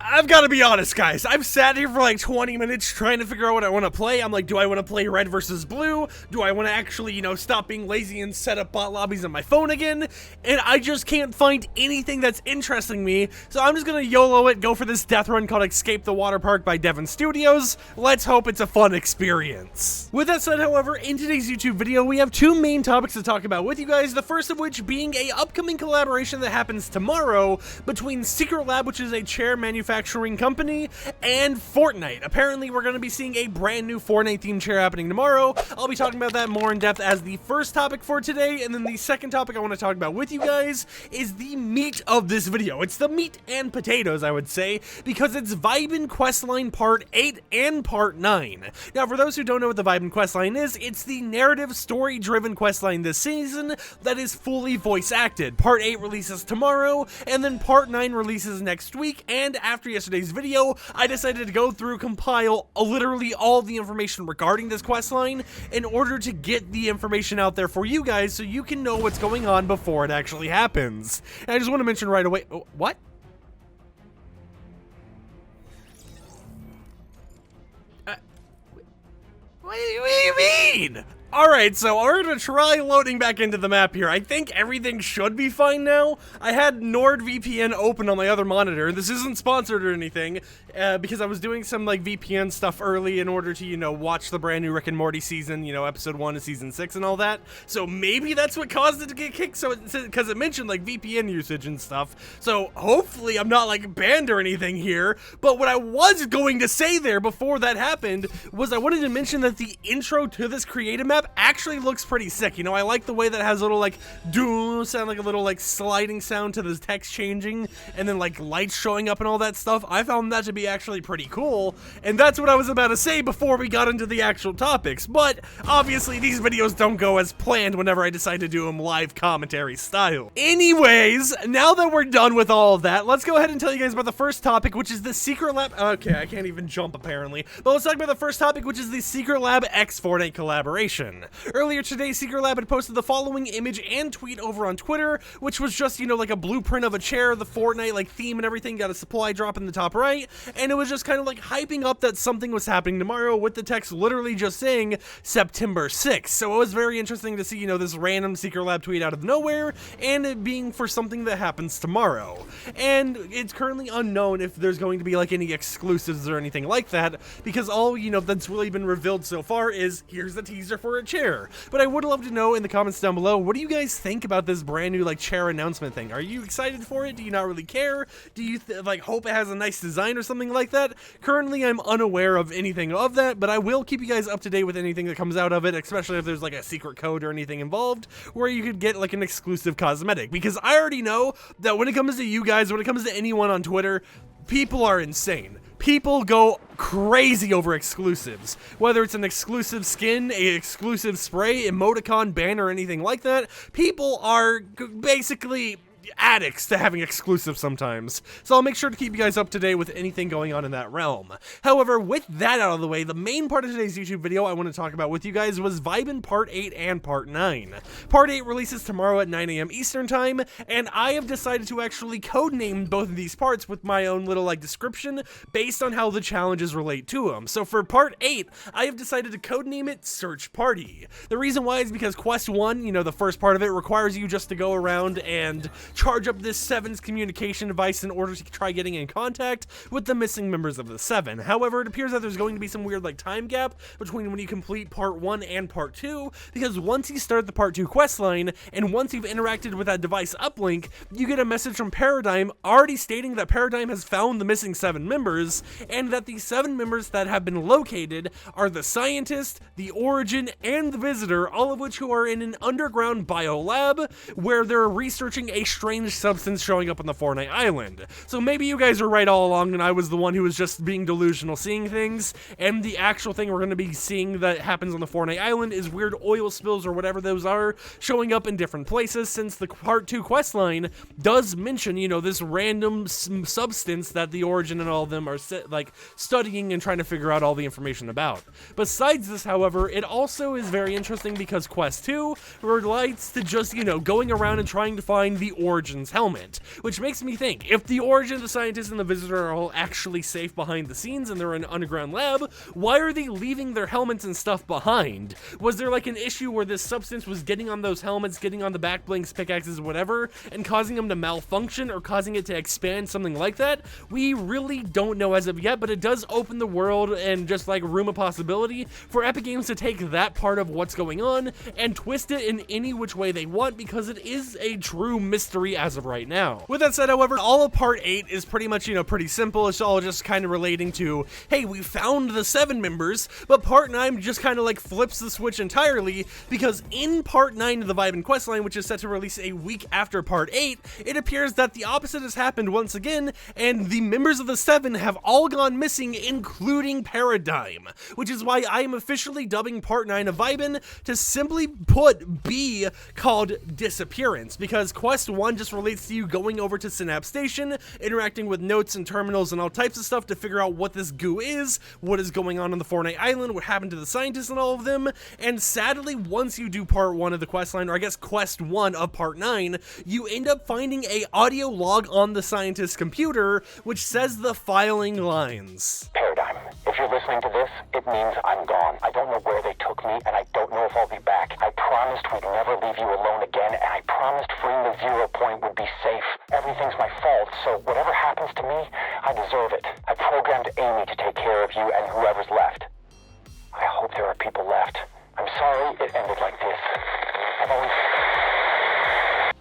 I've got to be honest, guys. I've sat here for like 20 minutes trying to figure out what I want to play. I'm like, do I want to play red versus blue? Do I want to actually, stop being lazy and set up bot lobbies on my phone again? And I just can't find anything that's interesting me. So I'm just going to YOLO it, go for this death run called Escape the Water Park by Devon Studios. Let's hope it's a fun experience. With that said, however, in today's YouTube video, we have two main topics to talk about with you guys. The first of which being a upcoming collaboration that happens tomorrow between Secret Lab, which is a chair manufacturing company, and Fortnite. Apparently, we're going to be seeing a brand new Fortnite themed chair happening tomorrow. I'll be talking about that more in depth as the first topic for today, and then the second topic I want to talk about with you guys is the meat of this video. It's the meat and potatoes, I would say, because it's Vibin Questline Part 8 and Part 9. Now, for those who don't know what the Vibin Questline is, it's the narrative, story-driven questline this season that is fully voice-acted. Part 8 releases tomorrow, and then Part 9 releases next week, and after yesterday's video, I decided to go through, compile literally all the information regarding this questline in order to get the information out there for you guys so you can know what's going on before it actually happens. And I just want to mention right away, what? What do you mean? Alright, so we're gonna try loading back into the map here. I think everything should be fine now. I had NordVPN open on my other monitor. This isn't sponsored or anything, because I was doing some like VPN stuff early in order to, watch the brand new Rick and Morty season, episode 1 of season 6 and all that. So maybe that's what caused it to get kicked, because it mentioned like VPN usage and stuff. So hopefully I'm not like banned or anything here. But what I was going to say there before that happened was I wanted to mention that the intro to this creative map actually looks pretty sick. I like the way that it has a little like doo sound, like a little like sliding sound to the text changing, and then like lights showing up and all that stuff. I found that to be actually pretty cool, and that's what I was about to say before we got into the actual topics. But obviously these videos don't go as planned whenever I decide to do them live commentary style. Anyways, now that we're done with all of that, let's go ahead and tell you guys about the first topic, which is the Secret Lab. Okay, I can't even jump apparently, but let's talk about the first topic, which is the Secret Lab X Fortnite collaboration. Earlier today, Secret Lab had posted the following image and tweet over on Twitter, which was just, like a blueprint of a chair, the Fortnite like theme and everything, got a supply drop in the top right, and it was just kind of like hyping up that something was happening tomorrow with the text literally just saying September 6th. So it was very interesting to see, this random Secret Lab tweet out of nowhere, and it being for something that happens tomorrow. And it's currently unknown if there's going to be like any exclusives or anything like that, because all, that's really been revealed so far is here's the teaser for a chair. But I would love to know in the comments down below, what do you guys think about this brand new like chair announcement thing? Are you excited for it? Do you not really care? Do you hope it has a nice design or something like that? Currently I'm unaware of anything of that, but I will keep you guys up to date with anything that comes out of it, especially if there's like a secret code or anything involved where you could get like an exclusive cosmetic, because I already know that when it comes to you guys, when it comes to anyone on Twitter, people are insane. People go crazy over exclusives. Whether it's an exclusive skin, a exclusive spray, emoticon, banner, or anything like that, people are basically addicts to having exclusives sometimes. So I'll make sure to keep you guys up to date with anything going on in that realm. However, with that out of the way, the main part of today's YouTube video I want to talk about with you guys was Vibin Part 8 and Part 9. Part 8 releases tomorrow at 9 AM Eastern Time, and I have decided to actually codename both of these parts with my own little description based on how the challenges relate to them. So for Part 8, I have decided to codename it Search Party. The reason why is because Quest 1, the first part of it, requires you just to go around and charge up this Seven's communication device in order to try getting in contact with the missing members of the Seven. However, it appears that there's going to be some weird time gap between when you complete Part 1 and Part 2, because once you start the Part 2 questline, and once you've interacted with that device uplink, you get a message from Paradigm already stating that Paradigm has found the missing 7 members, and that the 7 members that have been located are the Scientist, the Origin, and the Visitor, all of which who are in an underground biolab where they're researching a strange substance showing up on the Fortnite island. So maybe you guys are right all along and I was the one who was just being delusional seeing things, and the actual thing we're going to be seeing that happens on the Fortnite island is weird oil spills or whatever those are showing up in different places, since the Part 2 questline does mention, this random substance that the Origin and all of them are studying and trying to figure out all the information about. Besides this, however, it also is very interesting because Quest 2 relates to just, going around and trying to find the Origin Origin's helmet, which makes me think, if the Origin, the scientist, and the Visitor are all actually safe behind the scenes and they're in an underground lab, why are they leaving their helmets and stuff behind? Was there like an issue where this substance was getting on those helmets, getting on the back blinks, pickaxes, whatever, and causing them to malfunction or causing it to expand, something like that? We really don't know as of yet, but it does open the world and just like room a possibility for Epic Games to take that part of what's going on and twist it in any which way they want, because it is a true mystery as of right now. With that said, however, all of Part 8 is pretty much, pretty simple. It's all just kind of relating to, hey, we found the 7 members, but Part 9 just kind of like flips the switch entirely, because in Part 9 of the Vibe and Questline, which is set to release a week after Part 8, it appears that the opposite has happened once again, and the members of the 7 have all gone missing, including Paradigm, which is why I am officially dubbing Part 9 of Vibin to simply put be called Disappearance, because Quest 1 just relates to you going over to Synapse Station, interacting with notes and terminals and all types of stuff to figure out what this goo is, what is going on the Fortnite Island, what happened to the scientists and all of them, and sadly, once you do Part 1 of the questline, or I guess Quest 1 of Part 9, you end up finding a audio log on the scientist's computer, which says the following lines. Paradigm, if you're listening to this, it means I'm gone. I don't know where they took me, and I don't know if I'll be back. I promised we'd never leave you alone again, and I promised freeing the 0 point would be safe. Everything's my fault, so whatever happens to me, I deserve it. I programmed Amy to take care of you and whoever's left. I hope there are people left. I'm sorry it ended like this. I've always...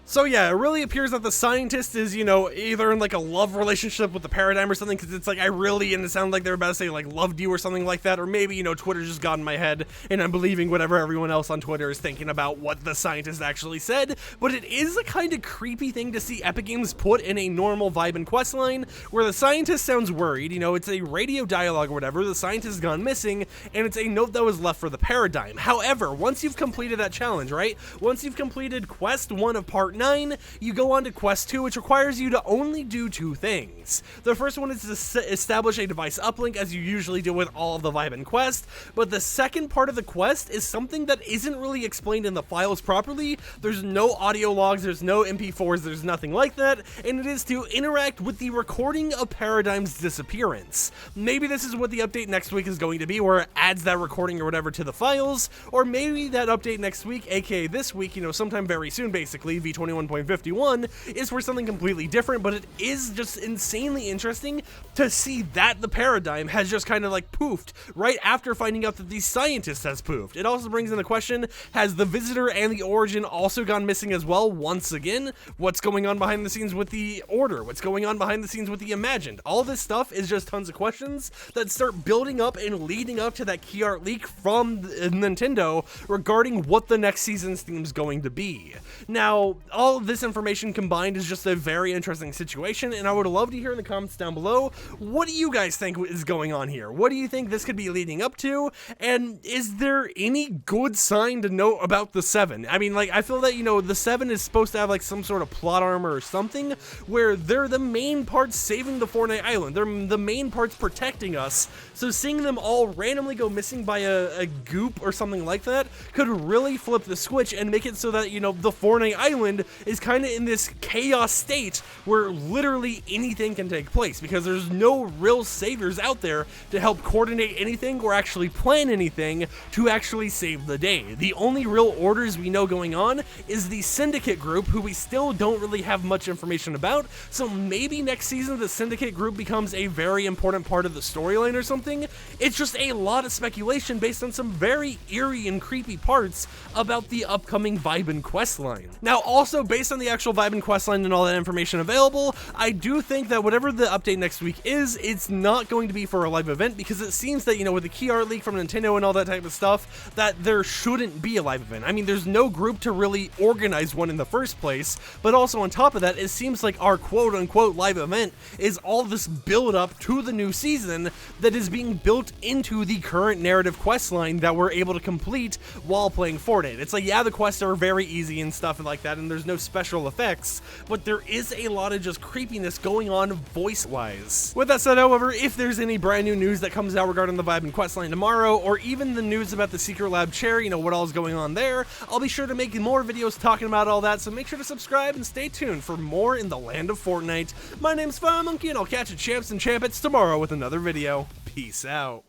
So yeah, it really appears that the scientist is, either in like a love relationship with the Paradigm or something, because it's like, and it sounded like they were about to say like loved you or something like that, or maybe, Twitter just got in my head and I'm believing whatever everyone else on Twitter is thinking about what the scientist actually said. But it is a kind of creepy thing to see Epic Games put in a normal Vibe and questline, where the scientist sounds worried, it's a radio dialogue or whatever, the scientist has gone missing, and it's a note that was left for the Paradigm. However, once you've completed that challenge, right? Once you've completed Quest 1 of Part 9, you go on to Quest 2, which requires you to only do 2 things. The first one is to establish a device uplink, as you usually do with all of the Vibe and Quest, but the second part of the quest is something that isn't really explained in the files properly. There's no audio logs, there's no MP4s, there's nothing like that, and it is to interact with the recording of Paradigm's disappearance. Maybe this is what the update next week is going to be, where it adds that recording or whatever to the files, or maybe that update next week, aka this week, sometime very soon basically, V21.51, is for something completely different, but it is just insanely interesting to see that the Paradigm has just kind of like poofed right after finding out that the scientist has poofed. It also brings in the question, has the Visitor and the Origin also gone missing as well once again? What's going on behind the scenes with the Order? What's going on behind the scenes with the Imagined? All this stuff is just tons of questions that start building up and leading up to that key art leak from Nintendo regarding what the next season's theme is going to be. Now, all of this information combined is just a very interesting situation, and I would love to hear in the comments down below, what do you guys think is going on here? What do you think this could be leading up to? And is there any good sign to note about the 7? I mean, like, I feel that, the 7 is supposed to have like some sort of plot armor or something, where they're the main parts saving the Fortnite Island. They're the main parts protecting us. So seeing them all randomly go missing by a goop or something like that could really flip the switch and make it so that, the Fortnite Island is kind of in this chaos state where literally anything can take place, because there's no real saviors out there to help coordinate anything or actually plan anything to actually save the day. The only real orders we know going on is the Syndicate group, who we still don't really have much information about, so maybe next season the Syndicate group becomes a very important part of the storyline or something. It's just a lot of speculation based on some very eerie and creepy parts about the upcoming Vibe and questline. Now, also based on the actual Vibe and questline and all that information available, I do think that whatever the update next week is, it's not going to be for a live event, because it seems that, with the key art leak from Nintendo and all that type of stuff, that there shouldn't be a live event. I mean, there's no group to really organize one in the first place, but also on top of that, it seems like our quote-unquote live event is all this build-up to the new season that is being built into the current narrative questline that we're able to complete while playing Fortnite. It's like, yeah, the quests are very easy and stuff like that, and there's there's no special effects, but there is a lot of just creepiness going on voice-wise. With that said, however, if there's any brand new news that comes out regarding the Vibe and questline tomorrow, or even the news about the Secret Lab chair, you know, what all is going on there, I'll be sure to make more videos talking about all that, so make sure to subscribe and stay tuned for more in the land of Fortnite. My name's FireMonkey, and I'll catch you champs and champets tomorrow with another video. Peace out.